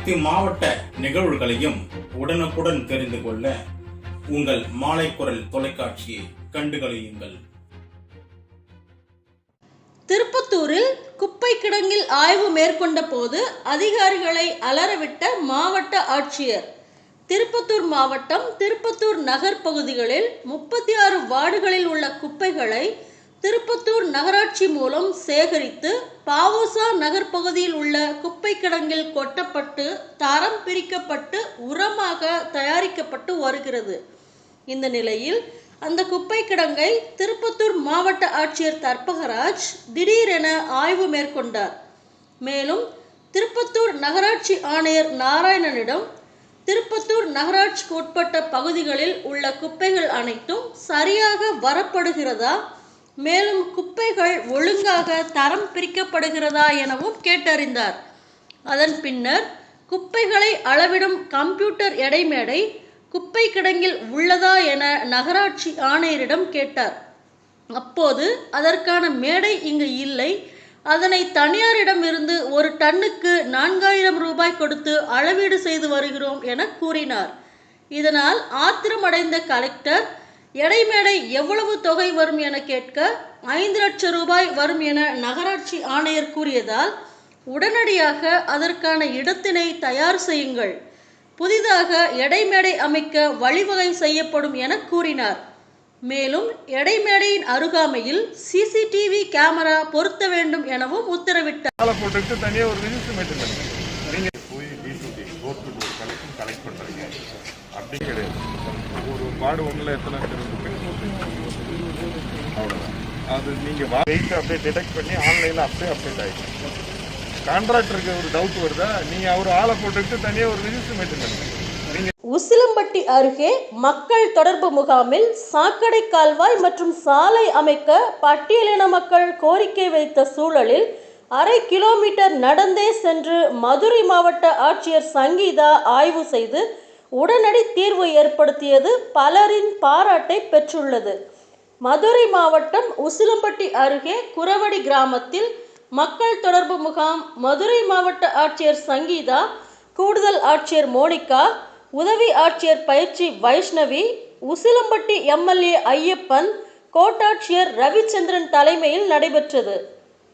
அனைத்து மாவட்ட நிகழ்வுகளையும் உடனுக்குடன் தெரிந்து கொள்ள உங்கள் மாலை குரல் தொலைக்காட்சியை கண்டுகளியுங்கள். திருப்பத்தூரில் குப்பை கிடங்கில் ஆய்வு மேற்கொண்ட போது அதிகாரிகளை அலறவிட்ட மாவட்ட ஆட்சியர். திருப்பத்தூர் மாவட்டம் திருப்பத்தூர் நகர் பகுதிகளில் 36 வார்டுகளில் உள்ள குப்பைகளை திருப்பத்தூர் நகராட்சி மூலம் சேகரித்து பாவோசா நகர் பகுதியில் உள்ள குப்பை கிடங்கில் கொட்டப்பட்டு தரம் பிரிக்கப்பட்டு உரமாக தயாரிக்கப்பட்டு வருகிறது. இந்த நிலையில் அந்த குப்பை கிடங்கை திருப்பத்தூர் மாவட்ட ஆட்சியர் தர்பகராஜ் திடீரென ஆய்வு மேற்கொண்டார். மேலும் திருப்பத்தூர் நகராட்சி ஆணையர் நாராயணனிடம் திருப்பத்தூர் நகராட்சிக்கு உட்பட்ட பகுதிகளில் உள்ள குப்பைகள் அனைத்தும் சரியாக வரப்படுகிறதா, மேலும் குப்பைகள் ஒழுங்காக தரம் பிரிக்கப்படுகிறதா எனவும் கேட்டறிந்தார். அதன் பின்னர் குப்பைகளை அளவிடும் கம்ப்யூட்டர் எடை மேடை குப்பை கிடங்கில் உள்ளதா என நகராட்சி ஆணையரிடம் கேட்டார். அப்போது அதற்கான மேடை இங்கு இல்லை, அதனை தனியாரிடம் இருந்து ஒரு டன்னுக்கு 4000 ரூபாய் கொடுத்து அளவீடு செய்து வருகிறோம் என கூறினார். இதனால் ஆத்திரமடைந்த கலெக்டர் எடை மேடை எவ்வளவு தொகை வரும் என கேட்க 5 லட்சம் ரூபாய் வரும் என நகராட்சி ஆணையர் கூறியதால் உடனடியாக அதற்கான இடத்தினை தயார் செய்யுங்கள், புதிதாக எடை மேடை அமைக்க வழிவகை செய்யப்படும் என கூறினார். மேலும் எடை மேடையின் அருகாமையில் சிசிடிவி கேமரா பொருத்த வேண்டும் எனவும் உத்தரவிட்டார். வார்டு ஒன்றில் எத்தனை அவ்வளோதான். அது நீங்கள் வெயிட் அப்படியே டிடெக்ட் பண்ணி ஆன்லைனில் அப்படியே அப்டேட் ஆகிடும். கான்ட்ராக்டருக்கு ஒரு டவுட் வருதா, நீங்கள் அவர் ஆளை போட்டுக்கிட்டு தனியாக ஒரு ரிஜிஸ்டர் மெயின்டைன் பண்ணுங்க. உசிலம்பட்டி அருகே மக்கள் தொடர்பு முகாமில் சாக்கடை கால்வாய் மற்றும் சாலை அமைக்க பட்டியலின மக்கள் கோரிக்கை வைத்த சூழலில் 1/2 கிலோமீட்டர் நடந்தே சென்று மதுரை மாவட்ட ஆட்சியர் சங்கீதா ஆய்வு செய்து உடனடி தீர்வு ஏற்படுத்தியது பலரின் பாராட்டை பெற்றுள்ளது. மதுரை மாவட்டம் உசிலம்பட்டி அருகே குரவடி கிராமத்தில் மக்கள் தொடர்பு முகாம் மதுரை மாவட்ட ஆட்சியர் சங்கீதா, கூடுதல் ஆட்சியர் மோனிகா, உதவி ஆட்சியர் பயிற்சி வைஷ்ணவி, உசிலம்பட்டி எம்எல்ஏ ஐயப்பன், கோட்டாட்சியர் ரவிச்சந்திரன் தலைமையில் நடைபெற்றது.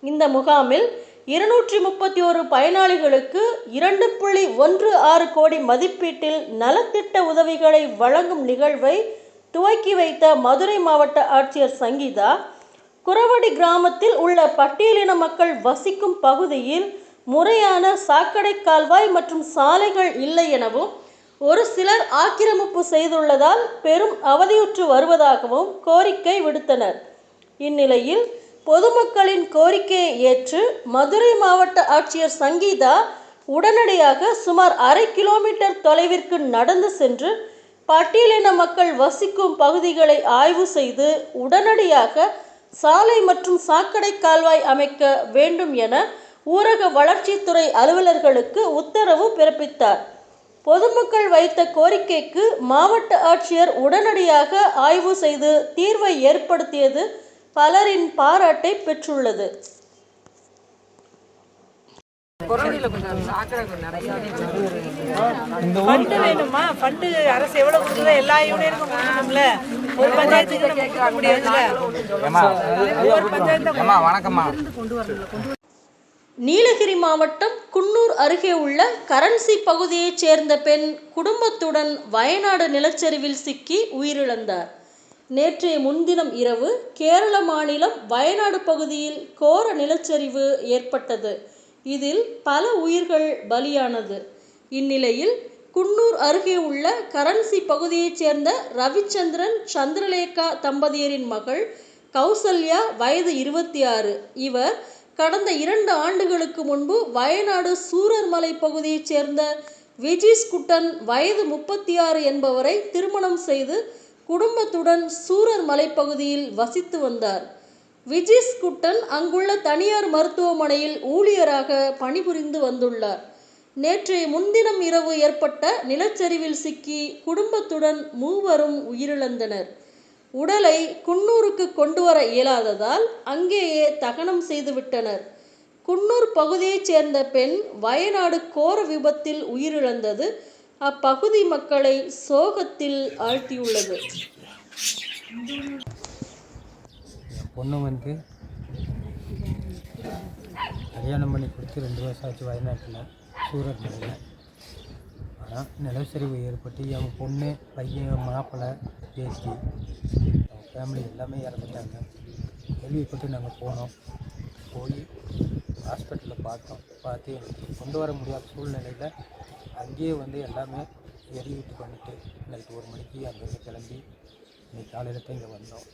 இந்த முகாமில் 231 பயனாளிகளுக்கு 2.16 கோடி மதிப்பீட்டில் நலத்திட்ட உதவிகளை வழங்கும் நிகழ்வை துவக்கி வைத்த மதுரை மாவட்ட ஆட்சியர் சங்கீதா, குரவடி கிராமத்தில் உள்ள பட்டியலின மக்கள் வசிக்கும் பகுதியில் முறையான சாக்கடை கால்வாய் மற்றும் சாலைகள் இல்லை எனவும் ஒரு சிலர் ஆக்கிரமிப்பு செய்துள்ளதால் பெரும் அவதியுற்று வருவதாகவும் கோரிக்கை விடுத்தனர். இந்நிலையில் பொதுமக்களின் கோரிக்கையை ஏற்று மதுரை மாவட்ட ஆட்சியர் சங்கீதா உடனடியாக சுமார் 1/2 கிலோமீட்டர் தொலைவிற்கு நடந்து சென்று பட்டியலின மக்கள் வசிக்கும் பகுதிகளை ஆய்வு செய்து உடனடியாக சாலை மற்றும் சாக்கடை கால்வாய் அமைக்க வேண்டும் என ஊரக வளர்ச்சித்துறை அலுவலர்களுக்கு உத்தரவு பிறப்பித்தார். பொதுமக்கள் வைத்த கோரிக்கைக்கு மாவட்ட ஆட்சியர் உடனடியாக ஆய்வு செய்து தீர்வை ஏற்படுத்தியது பலரின் பாராட்டை பெற்றுள்ளது. அரசு எவ்வளவு கொடுக்குதோ எல்லா யூனியனுக்கும் கொடுக்கணும்ல. ஒரு பஞ்சாயத்துக்கு கேட்க முடியாதுல்ல. நீலகிரி மாவட்டம் குன்னூர் அருகே உள்ள கரன்சி பகுதியைச் சேர்ந்த பெண் குடும்பத்துடன் வயநாடு நிலச்சரிவில் சிக்கி உயிரிழந்தார். நேற்றைய முன்தினம் இரவு கேரள மாநிலம் வயநாடு பகுதியில் கோர நிலச்சரிவு ஏற்பட்டது. இதில் பல உயிர்கள் பலியானது. இந்நிலையில் குன்னூர் அருகே உள்ள கரன்சி பகுதியைச் சேர்ந்த ரவிச்சந்திரன் சந்திரலேகா தம்பதியரின் மகள் கௌசல்யா வயது 26. இவர் கடந்த 2 ஆண்டுகளுக்கு முன்பு வயநாடு சூரர்மலை பகுதியைச் சேர்ந்த விஜிஸ் குட்டன் வயது 36 என்பவரை திருமணம் செய்து குடும்பத்துடன் சூரர் மலைப்பகுதியில் வசித்து வந்தார். விஜிஸ் குட்டன் அங்குள்ள தனியார் மருத்துவமனையில் ஊழியராக பணிபுரிந்து வந்துள்ளார். நேற்றைய முன்தினம் இரவு ஏற்பட்ட நிலச்சரிவில் சிக்கி குடும்பத்துடன் மூவரும் உயிரிழந்தனர். உடலை குன்னூருக்கு கொண்டு வர இயலாததால் அங்கேயே தகனம் செய்துவிட்டனர். குன்னூர் பகுதியைச் சேர்ந்த பெண் வயநாடு கோர விபத்தில் உயிரிழந்தது அப்பகுதி மக்களை சோகத்தில் ஆழ்த்தியுள்ளது. பொண்ணு வந்து கல்யாணம் பண்ணி கொடுத்து 2 வருஷம் ஆச்சு வயநாட்டில் சூரத் மலையில். ஆனால் நிலச்சரிவு ஏற்பட்டு என் பொண்ணு பையன் மாப்பிள்ளை பேசி அவங்க ஃபேமிலி எல்லாமே இறந்துட்டாங்க. கேள்விப்பட்டு நாங்கள் போனோம். போய் ஹாஸ்பிட்டலில் பார்த்து எங்களுக்கு கொண்டு வர முடியாத சூழ்நிலையில் அங்கேயே வந்து எல்லாமே எரிவிட்டு பண்ணிட்டு நைட்டு 1 மணிக்கு அங்கேருந்து கிளம்பி இன்னைக்கு காலையில் தான் இங்கே வந்தோம்.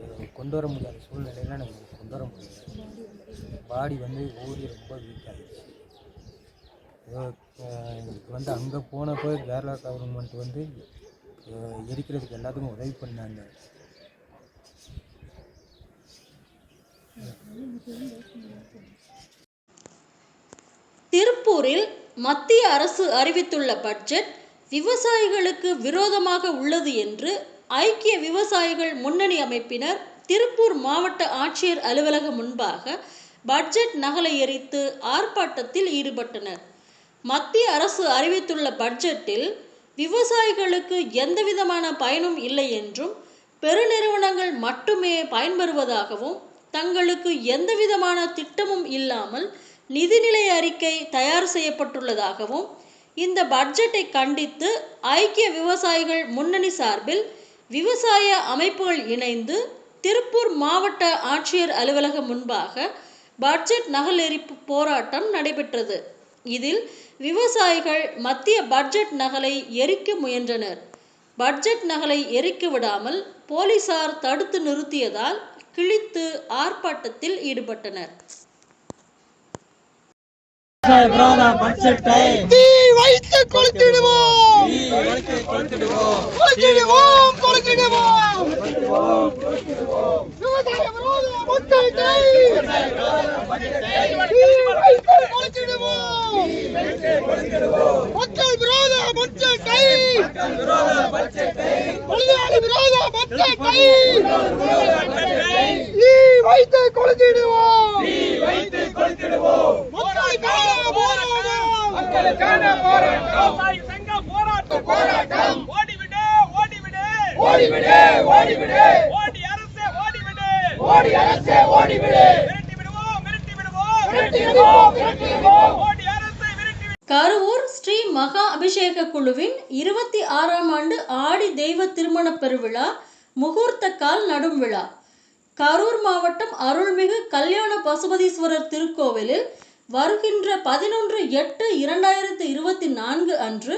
எங்களுக்கு கொண்டு வர முடியாத சூழ்நிலையில் நாங்கள் கொண்டு வர முடியல. பாடி வந்து ஓடி ரொம்ப வீக் ஆகிடுச்சு. எங்களுக்கு வந்து அங்கே போனப்போ கேரளா கவர்மெண்ட் வந்து எரிக்கிறதுக்கு எல்லாத்துக்கும் உதவி பண்ணாங்க. திருப்பூரில் மத்திய அரசு அறிவித்துள்ள பட்ஜெட் விவசாயிகளுக்கு விரோதமாக உள்ளது என்று ஐக்கிய விவசாயிகள் முன்னணி அமைப்பினர் திருப்பூர் மாவட்ட ஆட்சியர் அலுவலகம் முன்பாக பட்ஜெட் நகலை எரித்து ஆர்ப்பாட்டத்தில் ஈடுபட்டனர். மத்திய அரசு அறிவித்துள்ள பட்ஜெட்டில் விவசாயிகளுக்கு எந்தவிதமான பயனும் இல்லை என்றும் பெருநிறுவனங்கள் மட்டுமே பயன்பெறுவதாகவும் தங்களுக்கு எந்தவிதமான திட்டமும் இல்லாமல் நிதிநிலை அறிக்கை தயார் செய்யப்பட்டுள்ளதாகவும் இந்த பட்ஜெட்டை கண்டித்து ஐக்கிய விவசாயிகள் முன்னணி சார்பில் விவசாய அமைப்புகள் இணைந்து திருப்பூர் மாவட்ட ஆட்சியர் அலுவலகம் முன்பாக பட்ஜெட் நகல் எரிப்பு போராட்டம் நடைபெற்றது. இதில் விவசாயிகள் மத்திய பட்ஜெட் நகலை எரிக்க முயன்றனர். பட்ஜெட் நகலை எரிக்க விடாமல் போலீசார் தடுத்து நிறுத்தியதால் கிழித்து ஆர்ப்பாட்டத்தில் ஈடுபட்டனர். பட்ஜெட்டை தீ வைத்து கொளுத்திடுவோம், கொளுத்திடுவோம், கொளுத்திடுவோம், கொளுத்திடுவோம். விவசாய விரோத பட்ஜெட்டை தீ வைத்து கொளுத்திடுவோம், மக்கள் விரோத பட்ஜெட்டை, தொழிலாளி விரோத பட்ஜெட்டை தீ வைத்து கொளுத்திடுவோம், மக்களுக்கான போராட்டம், சங்க போராட்டம், போராட்டம். ஓடிவிடு, ஓடிவிடு, ஓடிவிடு, ஓடிவிடு, ஓடி அரசே ஓடிவிடு, ஓடி அரசே ஓடிவிடு, விரட்டி விடுவோம், விரட்டி விடுவோம், விரட்டி விடுவோம், விரட்டி விடுவோம், ஓடி அரசே விரட்டி விடுவோம். கரூர் ஸ்ரீ மகா அபிஷேக குழுவின் 26ஆம் ஆண்டு ஆடி தெய்வ திருமண பெருவிழா முகூர்த்த கால் நடும் விழா கரூர் மாவட்டம் அருள்மிகு கல்யாண பசுபதீஸ்வரர் திருக்கோவிலில் வருகின்ற 11/8/2024 அன்று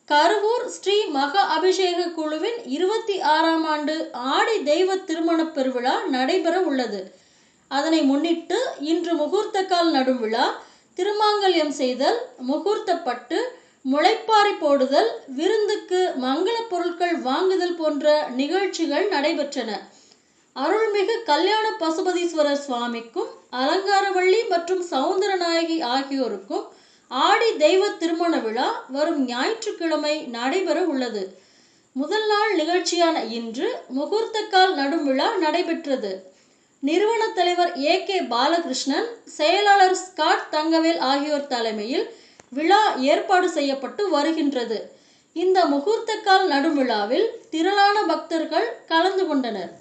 கரூர் ஸ்ரீ மகா அபிஷேக குழுவின் 26ஆம் ஆண்டு ஆடி தெய்வ திருமண பெருவிழா நடைபெற உள்ளது. அதனை முன்னிட்டு இன்று முகூர்த்தக்கால் நடும் விழா, திருமாங்கல்யம் செய்தல், முகூர்த்தப்பட்டு, முளைப்பாரி போடுதல், விருந்துக்கு மங்கள பொருட்கள் வாங்குதல் போன்ற நிகழ்ச்சிகள் நடைபெற்றன. அருள்மிகு கல்யாண பசுபதீஸ்வரர் சுவாமிக்கும் அலங்காரவள்ளி மற்றும் சவுந்தரநாயகி ஆகியோருக்கும் ஆடி தெய்வ திருமண விழா வரும் ஞாயிற்றுக்கிழமை நடைபெற உள்ளது. முதல் நாள் நிகழ்ச்சியான இன்று முகூர்த்தக்கால் நடும் விழா நடைபெற்றது. நிறுவன தலைவர் AK பாலகிருஷ்ணன், செயலாளர் ஸ்காட் தங்கவேல் ஆகியோர் தலைமையில் விழா ஏற்பாடு செய்யப்பட்டு வருகின்றது. இந்த முகூர்த்தக்கால் நடும் விழாவில் திரளான பக்தர்கள் கலந்து கொண்டனர்.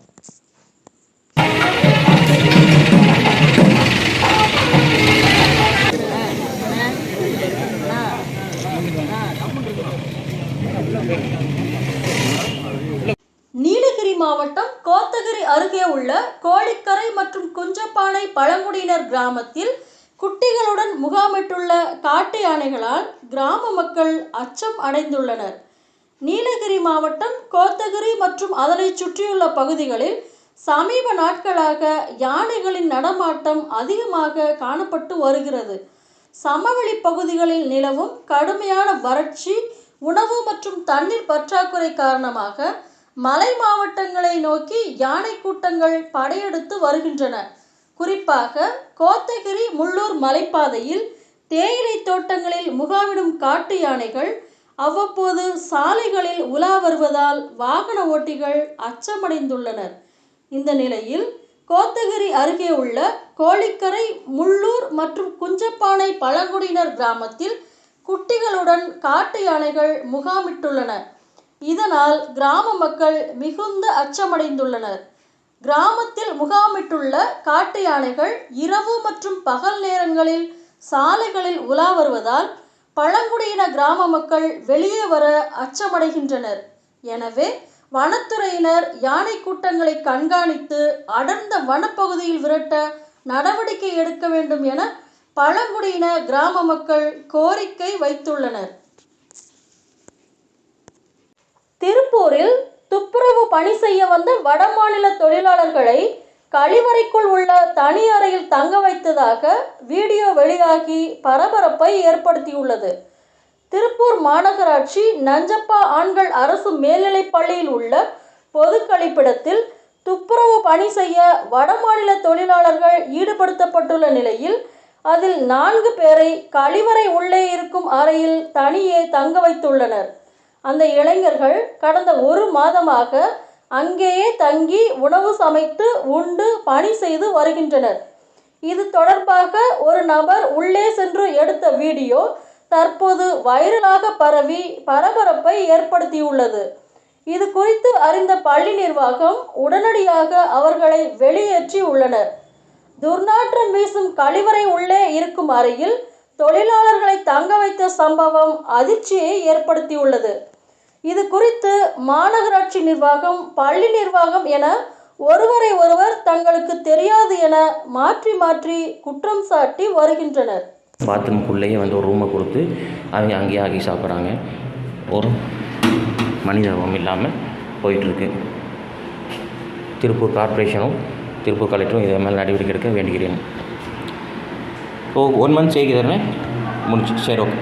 நீலகிரி மாவட்டம் கோத்தகிரி அருகே உள்ள கோடிக்கரை மற்றும் குஞ்சப்பானை பழங்குடியினர் கிராமத்தில் குட்டிகளுடன் முகாமிட்டுள்ள காட்டு யானைகளால் கிராம மக்கள் அச்சம் அடைந்துள்ளனர். நீலகிரி மாவட்டம் கோத்தகிரி மற்றும் அதனை சுற்றியுள்ள பகுதிகளில் சமீப நாட்களாக யானைகளின் நடமாட்டம் அதிகமாக காணப்பட்டு வருகிறது. சமவெளி பகுதிகளில் நிலவும் கடுமையான வறட்சி, உணவு மற்றும் தண்ணீர் பற்றாக்குறை காரணமாக மலை மாவட்டங்களை நோக்கி யானை கூட்டங்கள் படையெடுத்து வருகின்றன. குறிப்பாக கோத்தகிரி முள்ளூர் மலைப்பாதையில் தேயிலை தோட்டங்களில் முகாமிடும் காட்டு யானைகள் அவ்வப்போது சாலைகளில் உலா வருவதால் வாகன ஓட்டிகள் அச்சமடைந்துள்ளனர். இந்த நிலையில் கோத்தகிரி அருகே உள்ள கோழிக்கரை, முள்ளூர் மற்றும் குஞ்சப்பானை பழங்குடியினர் கிராமத்தில் குட்டிகளுடன் காட்டு யானைகள் முகாமிட்டுள்ளன. இதனால் கிராம மக்கள் மிகுந்த அச்சமடைந்துள்ளனர். கிராமத்தில் முகாமிட்டுள்ள காட்டு யானைகள் இரவு மற்றும் பகல் நேரங்களில் சாலைகளில் உலா வருவதால் பழங்குடியின கிராம மக்கள் வெளியே வர அச்சமடைகின்றனர். எனவே வனத்துறையினர் யானை கூட்டங்களை கண்காணித்து அடர்ந்த வனப்பகுதியில் விரட்ட நடவடிக்கை எடுக்க வேண்டும் என பழங்குடியின கிராம மக்கள் கோரிக்கை வைத்துள்ளனர். திருப்பூரில் துப்புரவு பணி செய்ய வந்த வடமாநில தொழிலாளர்களை கழிவறைக்குள் உள்ள தனி அறையில் தங்க வைத்ததாக வீடியோ வெளியாகி பரபரப்பை ஏற்படுத்தியுள்ளது. திருப்பூர் மாநகராட்சி நஞ்சப்பா ஆண்கள் அரசு மேல்நிலைப் பள்ளியில் உள்ள பொது கழிப்பிடத்தில் துப்புரவு பணி செய்ய வடமாநில தொழிலாளர்கள் ஈடுபடுத்தப்பட்டுள்ள நிலையில் அதில் 4 பேரை கழிவறை உள்ளே இருக்கும் அறையில் தனியே தங்க வைத்துள்ளனர். அந்த இளைஞர்கள் கடந்த 1 மாதமாக அங்கேயே தங்கி உணவு சமைத்து உண்டு பணி செய்து வருகின்றனர். இது தொடர்பாக ஒரு நபர் உள்ளே சென்று எடுத்த வீடியோ தற்போது வைரலாக பரவி பரபரப்பை ஏற்படுத்தியுள்ளது. இது குறித்து அறிந்த பள்ளி நிர்வாகம் உடனடியாக அவர்களை வெளியேற்றி உள்ளனர். துர்நாற்றம் வீசும் கழிவறை உள்ளே இருக்கும் அறையில் தொழிலாளர்களை தங்க வைத்த சம்பவம் அதிர்ச்சியை ஏற்படுத்தியுள்ளது. இது குறித்து மாநகராட்சி நிர்வாகம், பள்ளி நிர்வாகம் என ஒருவரை ஒருவர் தங்களுக்கு தெரியாது என மாற்றி மாற்றி குற்றம் சாட்டி வருகின்றனர். பாத்ரூம்குள்ளேயே வந்து ஒரு ரூமை கொடுத்து அவங்க அங்கேயே ஆக்கி சாப்பிட்றாங்க. ஒரு மனிதம் இல்லாமல் போயிட்டுருக்கு. திருப்பூர் கார்ப்பரேஷனும் திருப்பூர் கலெக்டரும் இதை மேலே நடவடிக்கை எடுக்க வேண்டுகிறேன். 1 month செய்கிறேன் முடிச்சு. சரி, ஓகே.